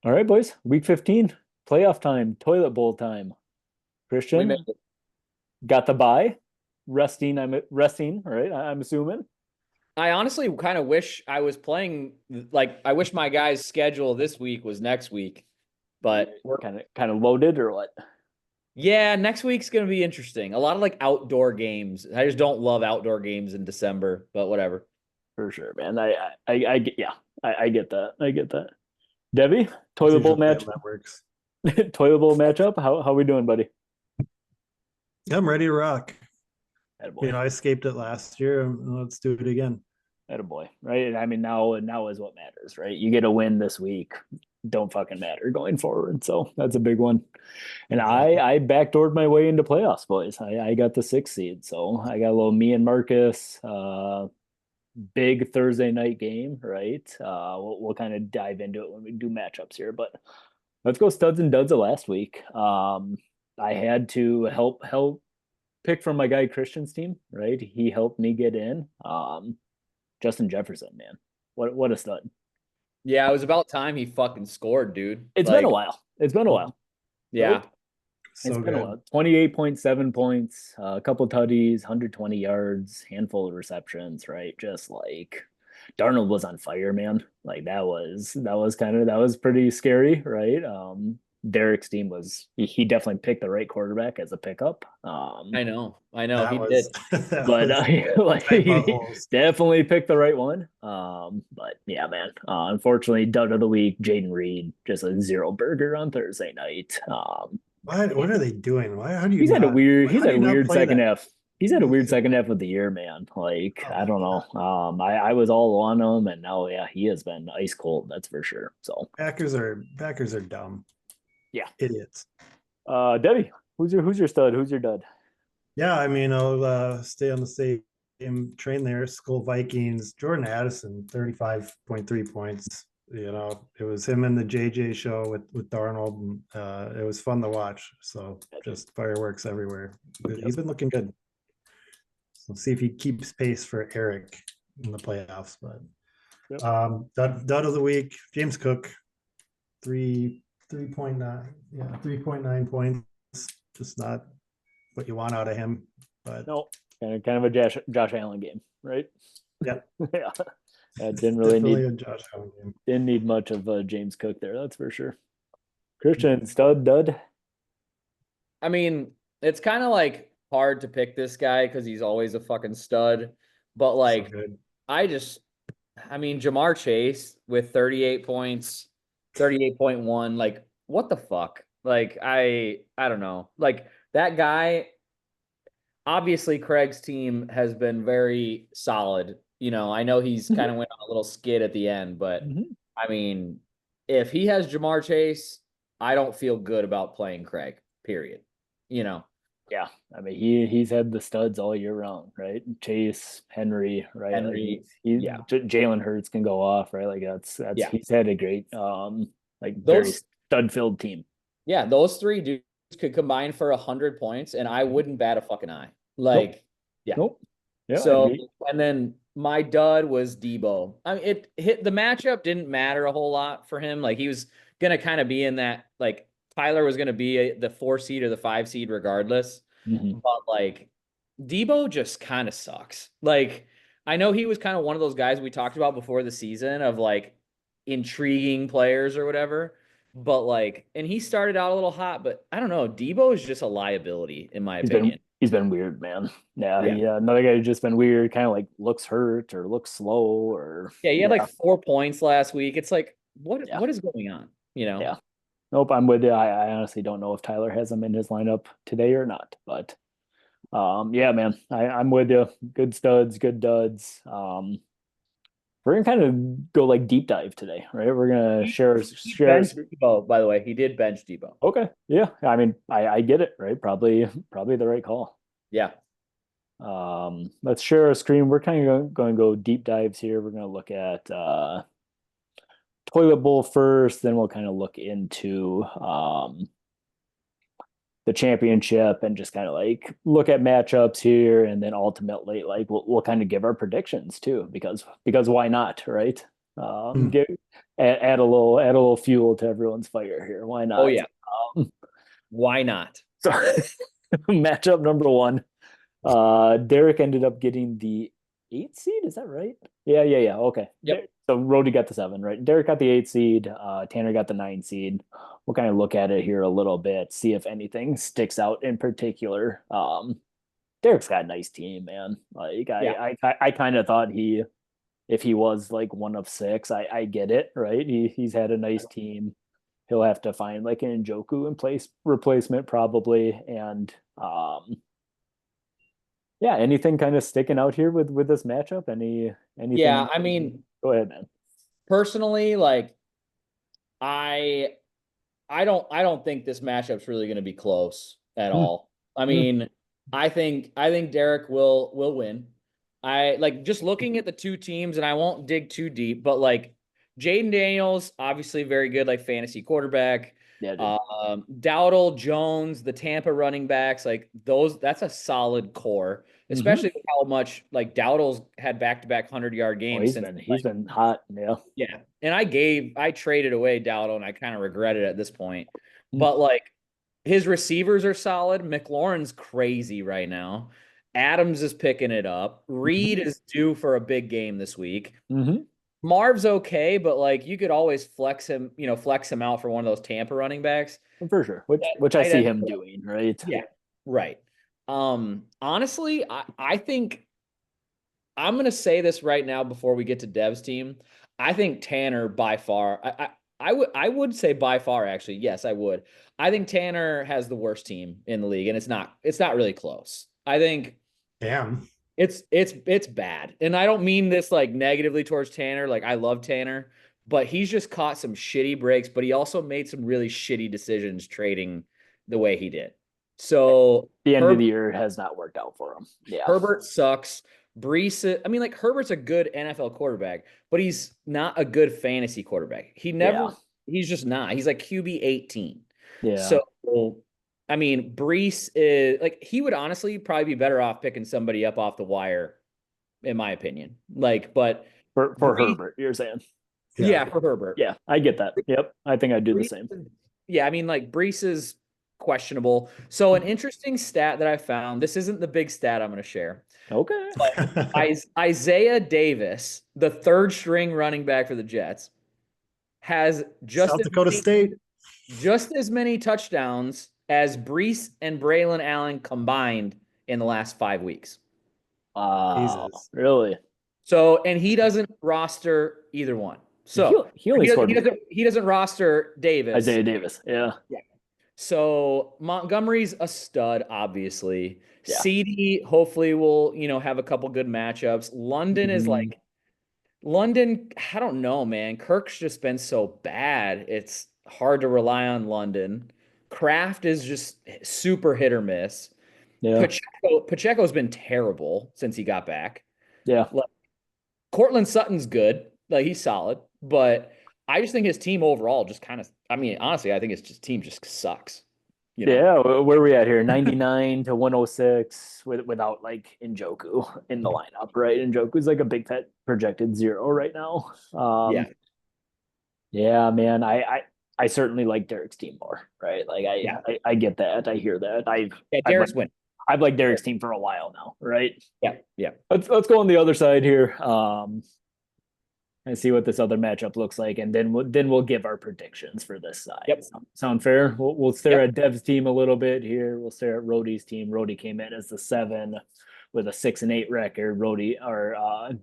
All right, boys. Week 15, playoff time, toilet bowl time. We made Christian it. got the bye. Resting, I'm resting, right? I'm assuming. I honestly kind of wish I was playing like I wish my guy's schedule this week was next week. But we're Kind of loaded or what? yeah, next week's gonna be interesting. A lot of like outdoor games. I just don't love outdoor games in December, but whatever. For sure, man. I get, yeah, I get that. I get that. Debbie, That's toilet bowl usually how match, that works. toilet bowl matchup. How we doing, buddy? I'm ready to rock. Attaboy. I escaped it last year. Let's do it again. Attaboy. Right? And I mean, now is what matters, right? You get a win this week. Don't fucking matter going forward. So that's a big one. And Exactly. I backdoored my way into playoffs, boys. I got the 6th seed. So I got a little me and Marcus, big Thursday night game, right? We'll kind of dive into it when we do matchups here, but let's go studs and duds of last week. I had to help pick from my guy Christian's team, right? He helped me get in. Justin Jefferson, man, what a stud! Yeah, it was about time he fucking scored, dude. It's been a Like, while. It's been a while, right? yeah. It's So been a good. while. 28.7 points, a couple tutties, 120 yards, handful of receptions, right? Just like Darnold was on fire, man. Like that was pretty scary, right? Derek's team was he definitely picked the right quarterback as a pickup. I know. I know. That He did. was that But was like tight he buttholes. definitely picked the right one. But yeah, man. Unfortunately, dud of the week, Jaden Reed, just a zero burger on Thursday night. What are they doing? Why how do you He's had a not weird how he's do had you a not weird play second that? half. He's had a weird second half of the year, man. Like, Oh I my don't god. know. I was all on him and now yeah, he has been ice cold, that's for sure. So Packers are dumb. yeah. Idiots. Debbie, who's your stud? Who's your dud? Yeah, I mean, I'll stay on the same train there. Skull Vikings, Jordan Addison, 35.3 points. It was him and the JJ show with Darnold. And, it was fun to watch. So just fireworks everywhere. Yep. He's been looking good. So see if he keeps pace for Eric in the playoffs. But Yep. dud of the week, James Cook, 3.9, yeah, 3.9 points. Just not what you want out of him. But No, kind of a Josh Allen game, right? yeah, Yeah. Didn't really definitely need a Josh Allen game. didn't need much of James Cook there, that's for sure. Christian, stud, dud. I mean, it's kind of like hard to pick this guy because he's always a fucking stud. But So like, good. I just, I mean, Jamar Chase with 38 points, 38.1. Like, what the fuck? Like, I don't know. Like, that guy, obviously, Craig's team has been very solid. I know he's kind of went on a little skid at the end, but Mhm. I mean, if he has Jamar Chase, I don't feel good about playing Craig, period. You know, Yeah, I mean he's had the studs all year round, right? Chase, Henry, right? Like Henry, yeah, Jalen Hurts can go off, right? Like that's yeah. he's had a great like very Those, stud filled team. yeah, those three dudes could combine for 100 points, and I wouldn't bat a fucking eye. Nope, Like, yeah. nope. Yeah, I So, agree. and then my dud was Debo. I mean, it hit the matchup didn't matter a whole lot for him. Like he was gonna kind of be in that. Like Tyler was gonna be the 4 seed or the 5 seed regardless. Mhm. But like Debo just kind of sucks. Like I know he was kind of one of those guys we talked about before the season of like intriguing players or whatever. But like, and he started out a little hot, but I don't know. Debo is just a liability in my opinion. He's been weird, man. Yeah, Yeah. another guy who's just been weird, kind of like looks hurt or looks slow or Yeah, he had like yeah, 4 points last week. It's like, what yeah, what is going on? You know? yeah. Nope, I'm with you. I honestly don't know if Tyler has him in his lineup today or not, but yeah, man, I'm with you. Good studs, good duds. We're gonna kind of go like deep dive today, right? We're gonna He, he share. benched Debo, by the way. He did bench Debo. Okay, yeah. I mean, I get it, right? Probably the right call. Yeah. Let's share our screen. We're kind of going to go deep dives here. We're going to look at toilet bowl first, then we'll kind of look into the championship and just kind of like look at matchups here, and then ultimately like we'll kind of give our predictions too, because why not, right? Get add a little fuel to everyone's fire here. Why not? Oh yeah, Um, why not? so matchup number one. Derek ended up getting the 8 seed. Is that right? Yeah. Okay. Yep. So Rody got the 7, right? Derek got the 8 seed. Tanner got the 9 seed. We'll kind of look at it here a little bit, see if anything sticks out in particular. Derek's got a nice team, man. Like I kind of thought if he was like one of 6, I get it, right? He's had a nice team. He'll have to find like an Njoku in place replacement probably, and yeah, anything kind of sticking out here with this matchup? Anything? Yeah, I mean, go ahead, man. personally, like I don't think this matchup's really going to be close at all. I mean, I think Derek will win. I like just looking at the two teams, and I won't dig too deep, but like Jaden Daniels, obviously very good, like fantasy quarterback. Yeah, Dowdle, Jones, the Tampa running backs, like that's a solid core, especially with how much like Dowdle's had back-to-back 100-yard games. He's been hot. Yeah. And I traded away Dowdle, and I kind of regret it at this point. But like his receivers are solid. McLaurin's crazy right now. Adams is picking it up. Reed is due for a big game this week. Marv's okay, but like you could always flex him out for one of those Tampa running backs. For sure. Which I see him doing, right? Yeah. Right. Honestly, I think I'm gonna say this right now before we get to Dev's team. I think Tanner by far, I would say by far, actually. Yes, I would. I think Tanner has the worst team in the league, and it's not really close. I think Damn. it's bad. And I don't mean this like negatively towards Tanner. Like I love Tanner, but he's just caught some shitty breaks, but he also made some really shitty decisions trading the way he did. So the end of the year has not worked out for him. Yeah. Herbert sucks. Brees, I mean, like Herbert's a good NFL quarterback, but he's not a good fantasy quarterback. He's just not. He's like QB 18. Yeah. So I mean, Brees is like he would honestly probably be better off picking somebody up off the wire, in my opinion. Like, but for Herbert, you're saying? Yeah, for Herbert. Yeah, I get that. Yep, I think I'd do the same. Yeah, I mean, like Brees is questionable. So an interesting stat that I found. This isn't the big stat I'm going to share. Okay. But Isaiah Davis, the third string running back for the Jets, has South Dakota State just as many touchdowns as Brees and Braylon Allen combined in the last 5 weeks. Jesus. Really? So, and he doesn't roster either one. So he doesn't roster Davis. Isaiah Davis. Yeah. So Montgomery's a stud, obviously. Yeah. CD hopefully will, have a couple good matchups. London is like London. I don't know, man. Kirk's just been so bad. It's hard to rely on London. Kraft is just super hit or miss. Yeah. Pacheco's been terrible since he got back. Yeah. Like, Cortland Sutton's good. Like he's solid, but I just think his team overall just kind of, I mean, honestly, I think his team just sucks. Yeah, where are we at here? 99 to 106 without like Njoku in the lineup, right? Njoku's like a big fat projected 0 right now. Yeah, man. I certainly like Derek's team more, right? Like I get that. I hear that. Derek's win. I've liked Derek's team for a while now, right? Yeah. Let's go on the other side here. And see what this other matchup looks like, and then we'll give our predictions for this side. Yep. Sound fair? We'll stare at Dev's team a little bit here. We'll stare at Rody's team. Rody came in as the 7 with a 6-8 record.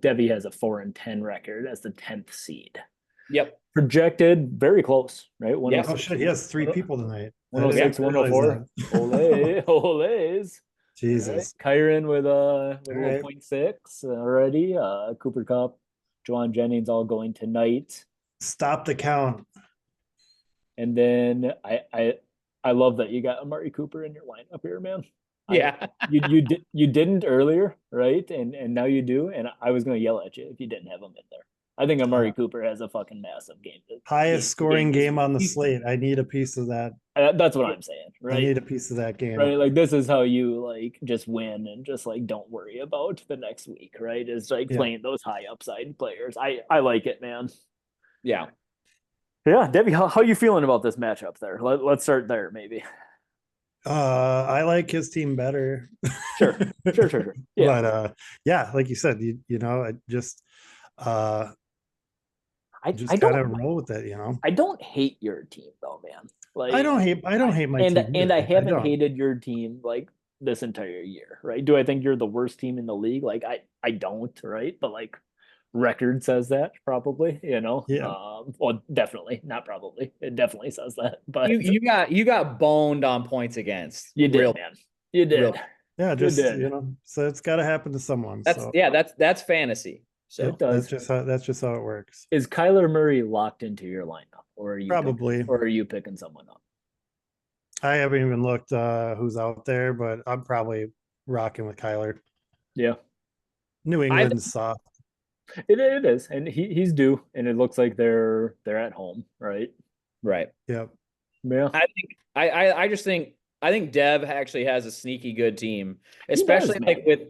Debbie has a 4-10 record as the 10th seed. Yep. Projected very close, right? Oh shit, he has 3 people tonight. 106, 104. Ole's. Jesus. Right. Kyron with a 0.6 already. Cooper Kupp, Juwan Jennings all going tonight. Stop the count. And then I love that you got Amari Cooper in your lineup here, man. Yeah. You didn't earlier, right? And now you do. And I was going to yell at you if you didn't have him in there. I think Amari Cooper has a fucking massive game. Highest scoring game on the slate. I need a piece of that. That's what I'm saying, right? I need a piece of that game. Right? Like this is how you like just win and just like don't worry about the next week, right? Is like playing those high upside players. I like it, man. Yeah. Yeah, Debbie, how you feeling about this matchup there? Let's start there, maybe. I like his team better. Sure, sure. Yeah, But yeah, like you said, I uh I just don't gotta roll with it. I don't hate your team though, man. I don't hate my team And either. I haven't don't. hated your team like this entire year, right? Do I think you're the worst team in the league? Like I don't, right? But like record says that probably, you know. Yeah. Well, definitely, not probably. It definitely says that. But You got boned on points against. you did, Real, man. You real. did. Yeah, You just did. so it's gotta happen to someone. So That's fantasy. It So does. that's just how it works. Is Kyler Murray locked into your lineup, Probably. or are you picking someone up? I haven't even looked who's out there, but I'm probably rocking with Kyler. Yeah, New I England's soft. it is, and he's due, and it looks like they're at home, right? right. Yep. Yeah, I think I just think I think Dev actually has a sneaky good team, he does,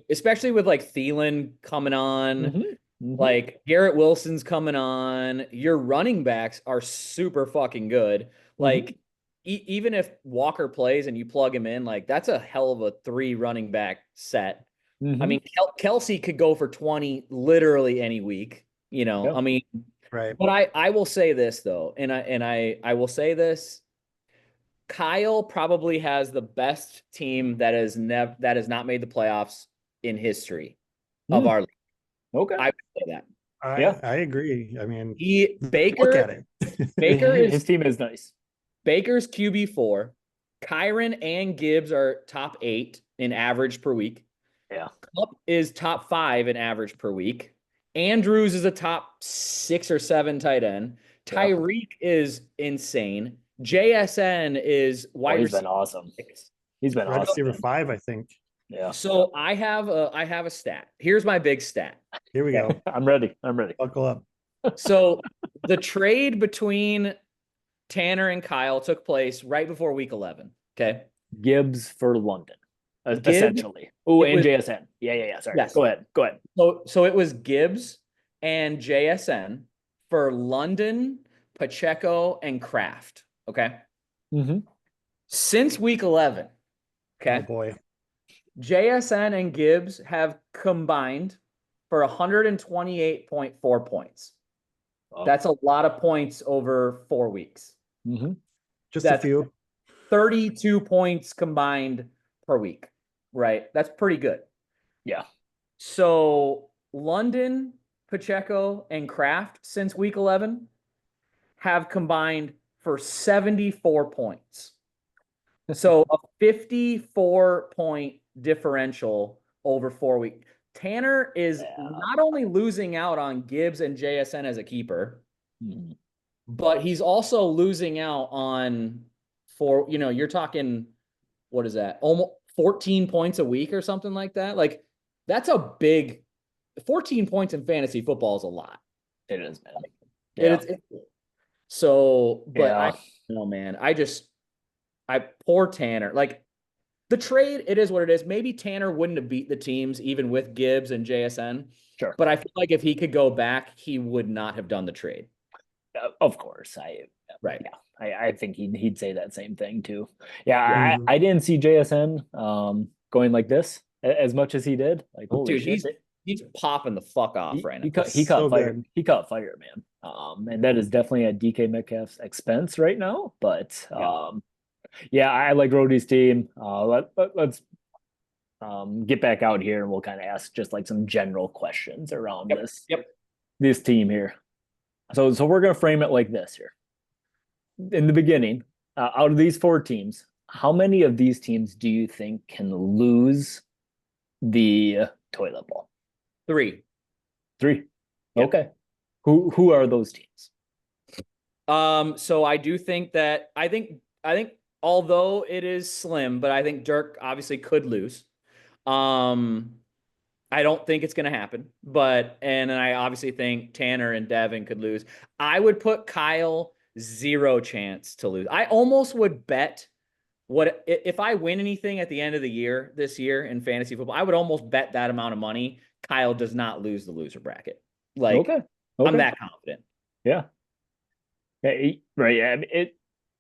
especially with like Thielen coming on, like Garrett Wilson's coming on. Your running backs are super fucking good. Like even if Walker plays and you plug him in, like that's a hell of a 3 running back set. I mean, Kelsey could go for 20 literally any week. Yep. I mean, Right. but I will say this though, and I will say this. Kyle probably has the best team that has not made the playoffs in history of our league. Okay. I would say that. I agree. I mean, Baker look at it. His team is nice. Baker's QB4. Kyron and Gibbs are top 8 in average per week. Yeah. Kupp is top 5 in average per week. Andrews is a top 6 or 7 tight end. Tyreek is insane. JSN is wide He's receiver. been awesome. He's been Wide awesome. receiver 5, I think. Yeah. So I have a stat. Here's my big stat. Here we go. I'm ready. Buckle up. So the trade between Tanner and Kyle took place right before week 11. Okay. Gibbs for London, Gibbs, essentially. Oh, and was, JSN. Yeah. Sorry. Yes. Go ahead. So it was Gibbs and JSN for London, Pacheco, and Kraft. Okay. Since week 11. Okay. Oh boy. JSN and Gibbs have combined for 128.4 points. Oh. That's a lot of points over 4 weeks. Just a few. 32 points combined per week, right? That's pretty good. Yeah. So London, Pacheco, and Kraft since week 11 have combined for 74 points. So a 54-point differential over 4 weeks. Tanner is not only losing out on Gibbs and JSN as a keeper, but he's also losing out on you're talking, what is that? Almost 14 points a week or something like that. Like that's a big 14 points in fantasy football is a lot. It is, man. I know, man. Poor Tanner. Like the trade, it is what it is. Maybe Tanner wouldn't have beat the teams even with Gibbs and JSN. Sure. But I feel like if he could go back, he would not have done the trade. Of course. Right. Yeah. I think he'd say that same thing too. Yeah. I didn't see JSN going like this as much as he did. Like, holy shit. He's popping the fuck off right now. He caught fire. He caught fire, man. And that is definitely at DK Metcalf's expense right now. But yeah, I like Rody's team. Let's get back out here and we'll kind of ask just like some general questions around this team here. So we're gonna frame it like this here. In the beginning, out of these 4 teams, how many of these teams do you think can lose the toilet bowl? 3. Yep. Okay. Who are those teams? So I do think that I think although it is slim, but I think Dirk obviously could lose. I don't think it's going to happen, and I obviously think Tanner and Devin could lose. I would put Kyle 0 chance to lose. I almost would bet if I win anything at the end of the year this year in fantasy football, I would almost bet that amount of money Kyle does not lose the loser bracket. Like, okay. I'm that confident. Yeah. Yeah, right. Yeah, I mean,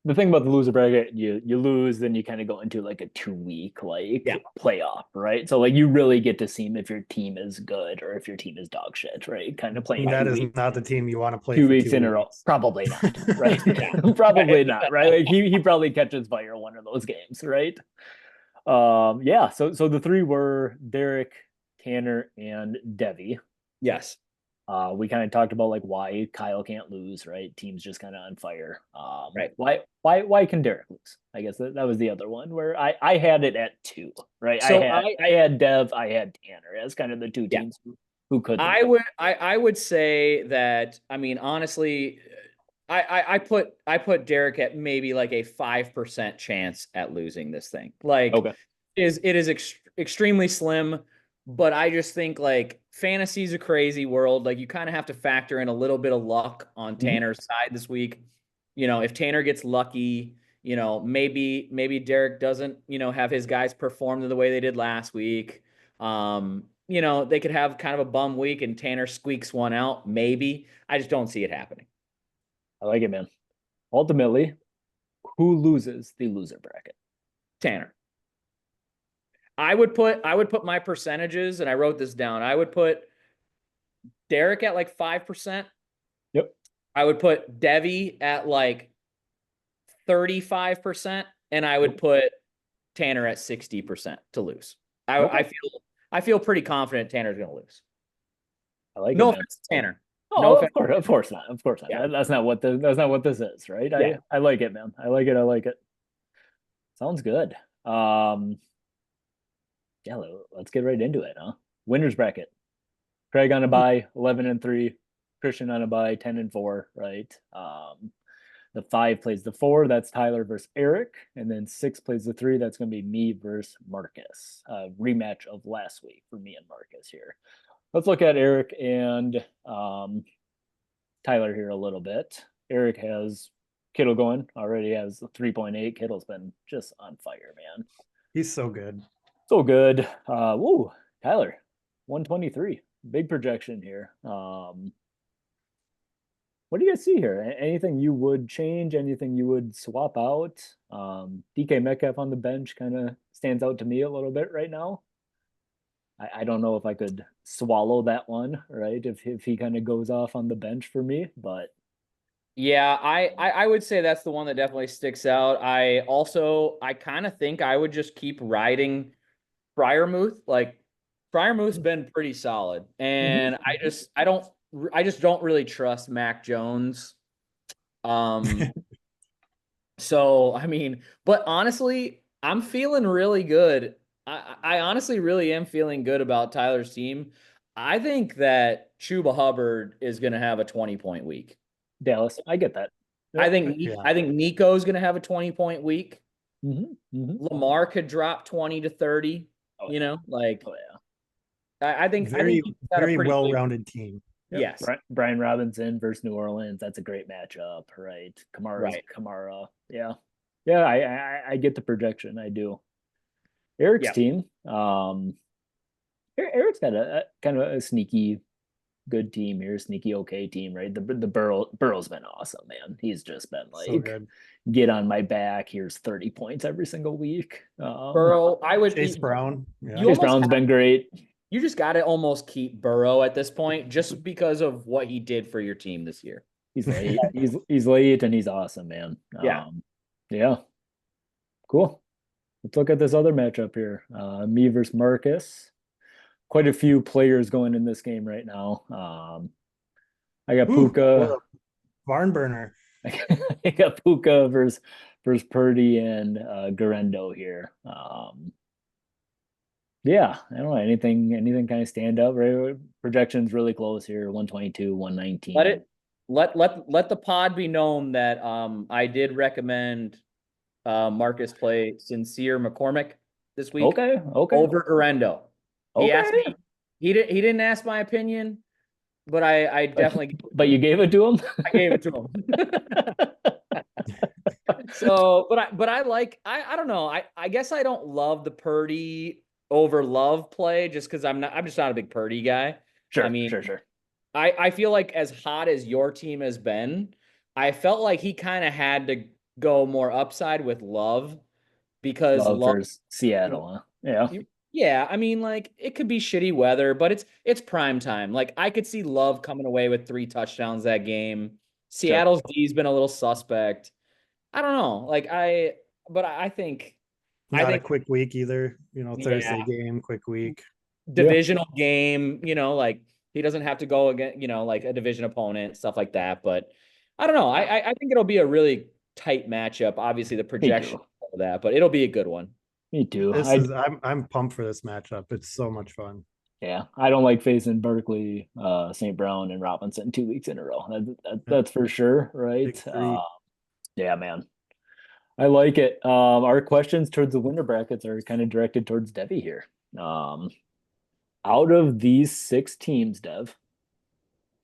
the thing about the loser bracket, you lose, then you kind of go into like a 2 week Yeah. playoff, right? So like you really get to see if your team is good or if your team is dog shit, right? Kind of playing And that two is weeks, not the team you want to play two for weeks two in a row. weeks. Probably not, right? Yeah. Probably not, right? Like he probably catches fire one of those games, right? Yeah. So the three were Derek, Tanner, and Devi. Yes. We kind of talked about like why Kyle can't lose, right? Team's just kind of on fire. Right. Why can Derek lose? I guess that was the other one where I had it at two, right? So I had Dev, I had Tanner as kind of the two yeah. teams who could lose. I would say that, I mean, honestly, I put Derek at maybe like a 5% chance at losing this thing. Like Okay. it is extremely slim, but I just think like fantasy is a crazy world. Like you kind of have to factor in a little bit of luck on Tanner's side this week. You know, if Tanner gets lucky, you know, maybe Derek doesn't, you know, have his guys perform the way they did last week. You know, they could have kind of a bum week and Tanner squeaks one out. Maybe. I just don't see it happening. I like it, man. Ultimately, who loses the loser bracket? Tanner. I would put my percentages, and I wrote this down. I would put Derek at like 5%. Yep. I would put Devi at like 35%, and I would put Tanner at 60% to lose. Okay. I feel pretty confident Tanner's gonna lose. I like No it, man. offense, Tanner. Oh, No of offense. course not. Of course not. Yeah. That's not what this is, right? Yeah. I like it, man. I like it. I like it. Sounds good. Yeah, let's get right into it, huh? Winners bracket. Craig on a bye, 11-3. Christian on a bye, 10-4, right? The 5 plays the 4, that's Tyler versus Eric, and then 6 plays the 3, that's going to be me versus Marcus. Rematch of last week for me and Marcus here. Let's look at Eric and Tyler here a little bit. Eric has Kittle going, already has 3.8. Kittle's been just on fire, man. He's so good. So good. Woo, Tyler, 123. Big projection here. What do you guys see here? Anything you would change? Anything you would swap out? DK Metcalf on the bench kind of stands out to me a little bit right now. I don't know if I could swallow that one, right? If he kind of goes off on the bench for me, but Yeah, I would say that's the one that definitely sticks out. I kind of think I would just keep riding Freiermuth. Like Freiermuth's been pretty solid, and I just don't really trust Mac Jones. So I mean, but honestly, I'm feeling really good. I honestly really am feeling good about Tyler's team. I think that Chuba Hubbard is going to have a 20-point week. Dallas, I get that. I think Yeah. I think Nico's going to have a 20-point week. Mm-hmm. Lamar could drop 20 to 30. Oh, You know, like oh yeah. I think Very, he's got a very pretty big- well-rounded team. Yep. Yes. Brian Robinson versus New Orleans. That's a great matchup, right? Kamara. Yeah. Yeah, I get the projection. I do. Eric's Yeah. team. Eric's got a kind of a sneaky good team here, sneaky okay team, right? The Burrow's been awesome, man. He's just been So like good. get on my back. Here's 30 points every single week. Burrow, I would Chase Brown. Yeah. You Chase almost Brown's been great. You just got to almost keep Burrow at this point just because of what he did for your team this year. He's late. he's late and he's awesome, man. Yeah. Yeah. Cool. Let's look at this other matchup here. Me versus Marcus. Quite a few players going in this game right now. I got Puka. Barn burner. I got Puka versus Purdy and Garendo here. Yeah, I don't know anything kind of stand out. Right, projections really close here. 122, 119. Let the pod be known that I did recommend Marcus play Sincere McCormick this week. Okay. Over Garendo. He Okay. asked me. He didn't ask my opinion, but I definitely. But you gave it to him. I gave it to him. So, but I like I don't know. I guess I don't love the Purdy over Love play just because I'm just not a big Purdy guy. Sure. I mean, sure. I feel like as hot as your team has been, I felt like he kind of had to go more upside with Love because Love Love, versus Seattle. Huh? Yeah. yeah, I mean, like it could be shitty weather, but it's prime time. Like I could see Love coming away with 3 touchdowns that game. Sure. Seattle's D's been a little suspect. I don't know. But I Not a think, quick week either. yeah, Thursday game, quick week. Yeah. divisional game, like he doesn't have to go again, like a division opponent, stuff like that. But I don't know. I think it'll be a really tight matchup. Obviously, the Me projection too. of that, but it'll be a good one. Me too. I'm pumped for this matchup. It's so much fun. Yeah, I don't like facing Berkeley, St. Brown, and Robinson 2 weeks in a row. That's for sure, right? Big three. Yeah, man, I like it. Our questions towards the winter brackets are kind of directed towards Debbie here. Um, out of these 6 teams, Dev,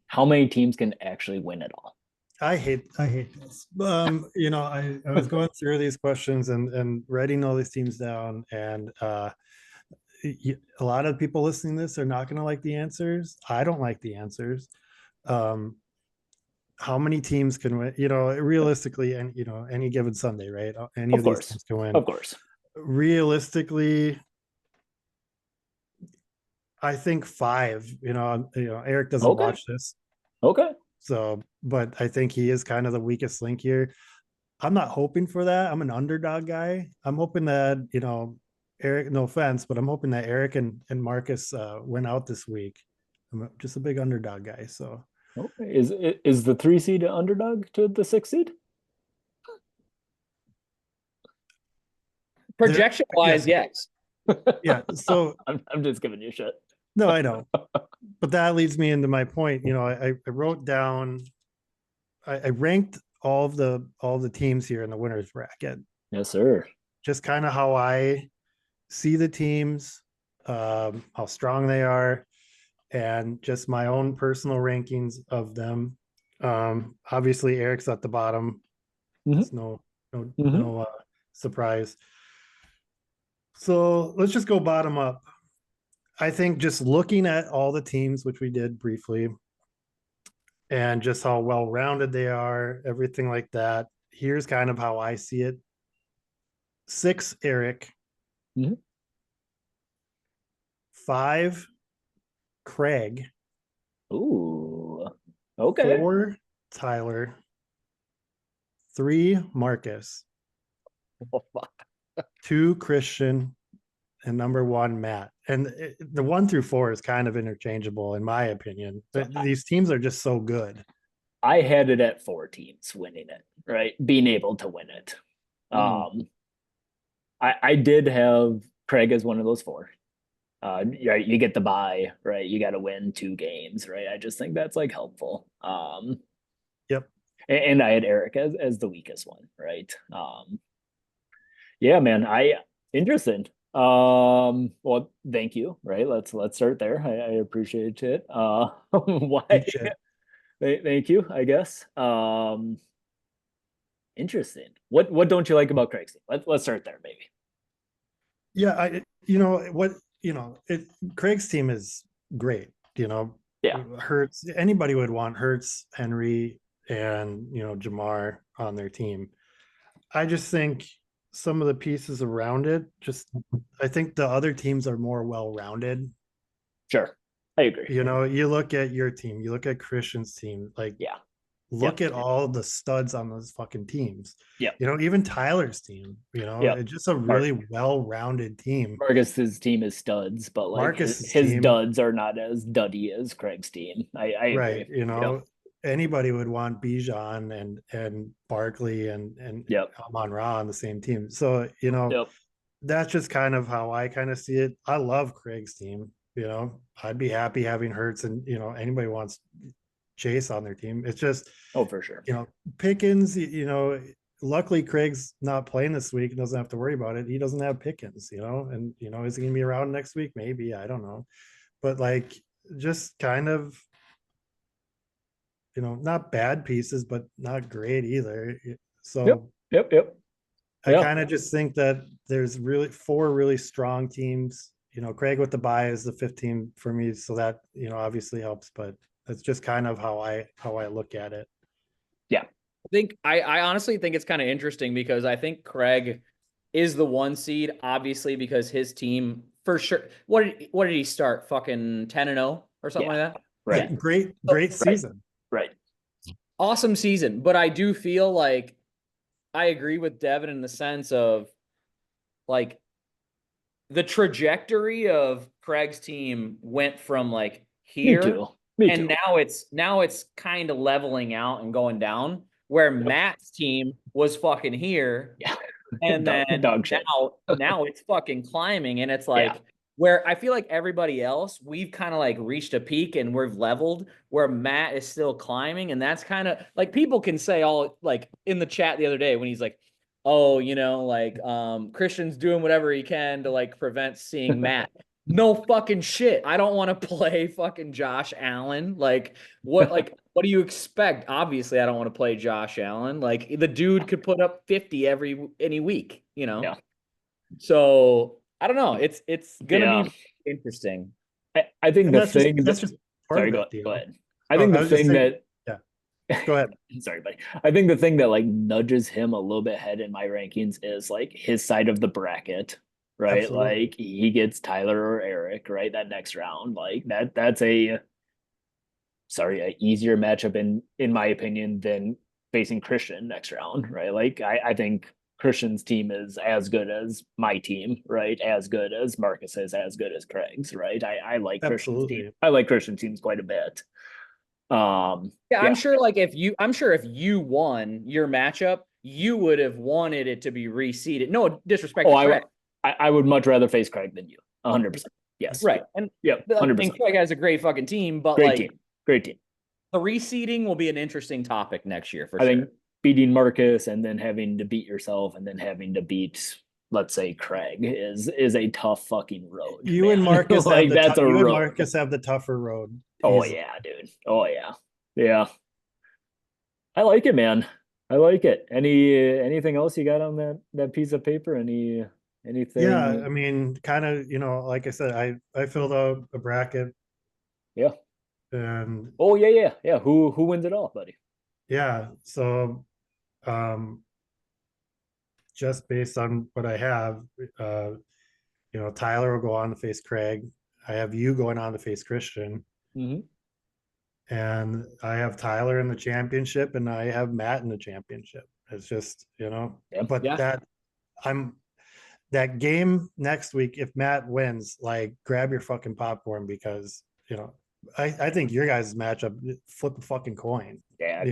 how many teams can actually win it all? I hate this. I was going through these questions and writing all these teams down, and a lot of people listening to this are not going to like the answers. I don't like the answers. Um, how many teams can win? Realistically, and any given Sunday, right? Any Of of these course, teams can win. of course. Realistically, I think 5. Eric doesn't Okay, watch this, okay. so but I think he is kind of the weakest link here. I'm not hoping for that. I'm an underdog guy. I'm hoping that, Eric, no offense, but I'm hoping that Eric and Marcus went out this week. I'm just a big underdog guy. So Okay. Is the 3 seed an underdog to the 6 seed? Projection wise, yeah. yes. Yeah. So I'm just giving you shit. no, I know. But that leads me into my point. I wrote down, I ranked all the teams here in the winners bracket. Yes, sir. Just kind of how I see the teams, how strong they are, and just my own personal rankings of them. Obviously, Eric's at the bottom. Mhm. It's no Mhm. surprise. So let's just go bottom up. I think just looking at all the teams, which we did briefly, and just how well rounded they are, everything like that. Here's kind of how I see it. 6, Eric. Mhm. 5, Craig. Ooh. Okay. 4, Tyler. 3, Marcus. Oh, fuck. 2, Christian. And number 1, Matt. And the 1 through 4 is kind of interchangeable, in my opinion. But these teams are just so good. I had it at 4 teams winning it, right? Being able to win it. I did have Craig as one of those 4. You get the bye, right? You got to win 2 games, right? I just think that's like helpful. Yep. And I had Eric as the weakest one, right? Yeah, man. Interesting. Well, thank you. Right. Let's start there. I appreciate it. Why? Thank you, I guess. Interesting. What don't you like about Craig's team? Let's start there, maybe. Yeah, Craig's team is great. Yeah. Hurts, anybody would want Hurts, Henry, and Jamar on their team. I just think some of the pieces around it, I think the other teams are more well-rounded. Sure. I agree. You look at your team, you look at Christian's team, like Yeah. look at all the studs on those fucking teams. Yeah. Even Tyler's team, it's just a really well-rounded team. Marcus's team is studs, but like Marcus's his team, duds are not as duddy as Craig's team. I agree. Right. Anybody would want Bijan and Barkley and Amon-Ra on the same team. So, that's just kind of how I kind of see it. I love Craig's team. I'd be happy having Hurts and anybody wants Chase on their team. It's just for sure. Pickens, luckily Craig's not playing this week and doesn't have to worry about it. He doesn't have Pickens, and is he gonna be around next week? Maybe, I don't know. But like just kind of not bad pieces, but not great either. So yep. I kind of just think that there's really 4 really strong teams. Craig with the bye is the 5th team for me, so that obviously helps. But that's just kind of how I look at it. Yeah. I honestly think it's kind of interesting because I think Craig is the 1 seed, obviously, because his team for sure. What did he start? Fucking 10-0 or something like that? Right. Yeah. Great season. Right. Awesome season. But I do feel like I agree with Devin in the sense of like the trajectory of Craig's team went from like Me here too. Me and too. now it's kind of leveling out and going down where Matt's team was fucking here Yeah. and then Dog shit. now it's fucking climbing and it's like Yeah. where I feel like everybody else we've kind of like reached a peak and we've leveled where Matt is still climbing and that's kind of like people can say all like in the chat the other day when he's like oh like Christian's doing whatever he can to like prevent seeing Matt. No fucking shit. I don't want to play fucking Josh Allen. Like what do you expect? Obviously, I don't want to play Josh Allen. Like the dude could put up 50 any week, Yeah. So I don't know. It's gonna Yeah. be interesting. I think And the that's thing just part sorry, of go it, Theo. ahead. I think I the was just thing saying- that Go ahead. sorry, buddy. I think the thing that like nudges him a little bit ahead in my rankings is like his side of the bracket, right? Absolutely. Like he gets Tyler or Eric, right? That next round. Like that's a easier matchup in my opinion than facing Christian next round, right? Like I think Christian's team is as good as my team, right? As good as Marcus's, as good as Craig's, right? I like Christian's team. Absolutely. I like Christian's teams quite a bit. Yeah, I'm sure like if you won your matchup, you would have wanted it to be reseeded. No disrespect to Craig. I would much rather face Craig than you. 100%. Yes. Right. And yeah, 100%. and Craig has a great fucking team, but Great like team. Great team. the reseeding will be an interesting topic next year for I sure. think beating Marcus and then having to beat yourself and then having to beat, let's say, Craig is a tough fucking road. You and Marcus like have that's a you and road. Marcus have the tougher road. Oh Easy. yeah, dude. Oh yeah. Yeah. I like it, man. I like it. Anything else you got on that piece of paper? Anything? Yeah, I mean, kind of, like I said, I filled out a bracket. Yeah. And oh yeah. Who wins it all, buddy? yeah, so just based on what I have, Tyler will go on to face Craig. I have you going on to face Christian. Mm-hmm. And I have Tyler in the championship and I have Matt in the championship. It's just, but that game next week, if Matt wins, like grab your fucking popcorn because, I think your guys' matchup, flip a fucking coin. Yeah,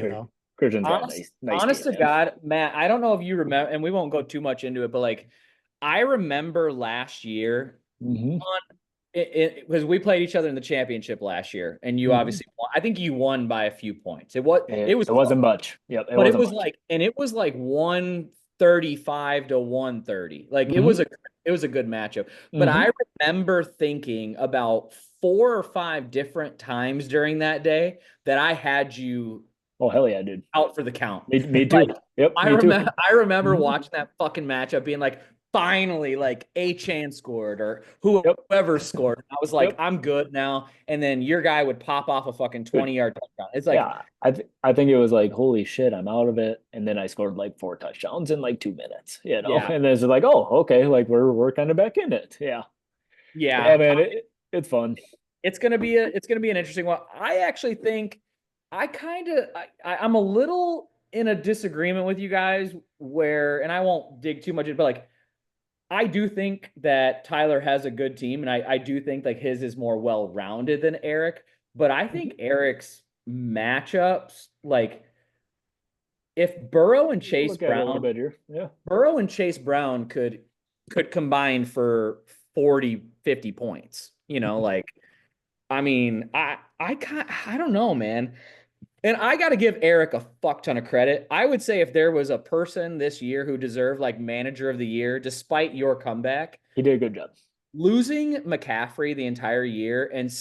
Christian's got nice honest game, to God, Matt, I don't know if you remember, and we won't go too much into it, but like I remember last year mm-hmm. because we played each other in the championship last year, and you obviously won. I think you won by a few points. It wasn't much. Yep, but it was much. It was like 135 to 130. Like it was a good matchup. But I remember thinking about 4 or 5 different times during that day that I had you. Oh hell yeah, dude! Out for the count. Me too. Like, yep. I remember watching that fucking matchup, being like, finally, like Chan scored or whoever scored. I was like, I'm good now. And then your guy would pop off a fucking 20-yard touchdown. It's like, I think it was like, holy shit, I'm out of it. And then I scored like 4 touchdowns in like 2 minutes. And then it's like, oh, okay, like we're kind of back in it. Yeah, man, it's fun. It's gonna be an interesting one. I actually think I'm a little in a disagreement with you guys and I won't dig too much into, but like I do think that Tyler has a good team, and I do think like his is more well-rounded than Eric, but I think Eric's matchups, like if Burrow and Chase Brown could combine for 40, 50 points, like I mean, I don't know, man. And I got to give Eric a fuck ton of credit. I would say if there was a person this year who deserved like manager of the year, despite your comeback, he did a good job. Losing McCaffrey the entire year and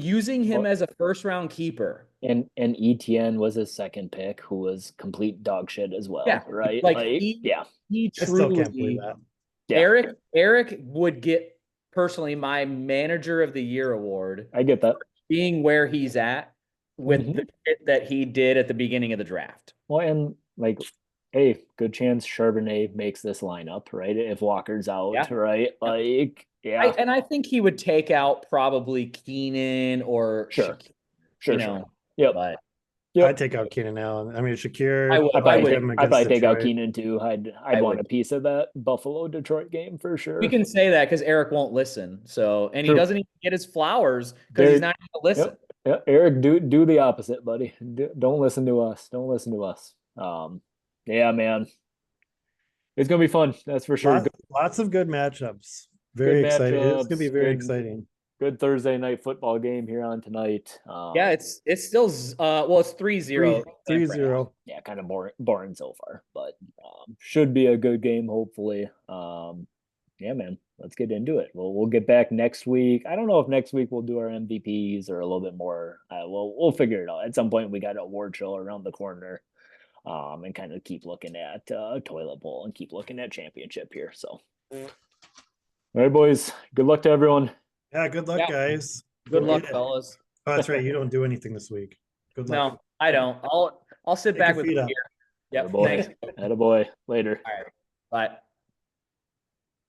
using him as a first-round keeper. And ETN was his second pick, who was complete dog shit as well. Yeah, right? He I still can't believe that. Yeah. Eric would get personally my manager of the year award. I get that. Being where he's at. with Mhm. the shit that he did at the beginning of the draft. Well, and like, hey, good chance Charbonnet makes this lineup, right? If Walker's out, Yeah. right? Yeah. Like, yeah, I think he would take out probably Keenan or sure, Shaq, sure, you sure. know, Yep, but yep. I'd take out Keenan Allen. I mean, I Shakir, would. I'd I probably would. take, him I'd against probably take out Detroit. Keenan too. I'd I want would. a piece of that Buffalo Detroit game for We sure. can say that because Eric won't listen. So, and he True. doesn't even get his flowers because he's Very, not going to listen. yep. Yep. Eric, do the opposite, buddy. Don't listen to us. Don't listen to us. Yeah, man. It's gonna be fun. That's for sure. Lots of good matchups. Good Very exciting. It's gonna be matchups. very exciting. Good Thursday night football game here on tonight. Yeah, it's still well, it's 3-0. 3-0. Yeah, kind of boring so far, but should be a good game hopefully. Yeah, man, let's get into it. We'll get back next week. I don't know if next week we'll do our MVPs or a little bit more. We'll figure it out. At some point, we got a award show around the corner, and kind of keep looking at toilet bowl and keep looking at championship here. So, all right, boys. Good luck to everyone. Yeah, good luck, Yeah. guys. Good luck, Yeah. fellas. Oh, that's right. You don't do anything this week. Good luck. No, I don't. I'll sit Take back your with feet the up. beer. Yep. Attaboy. Thanks. Attaboy. Later. All right. Bye.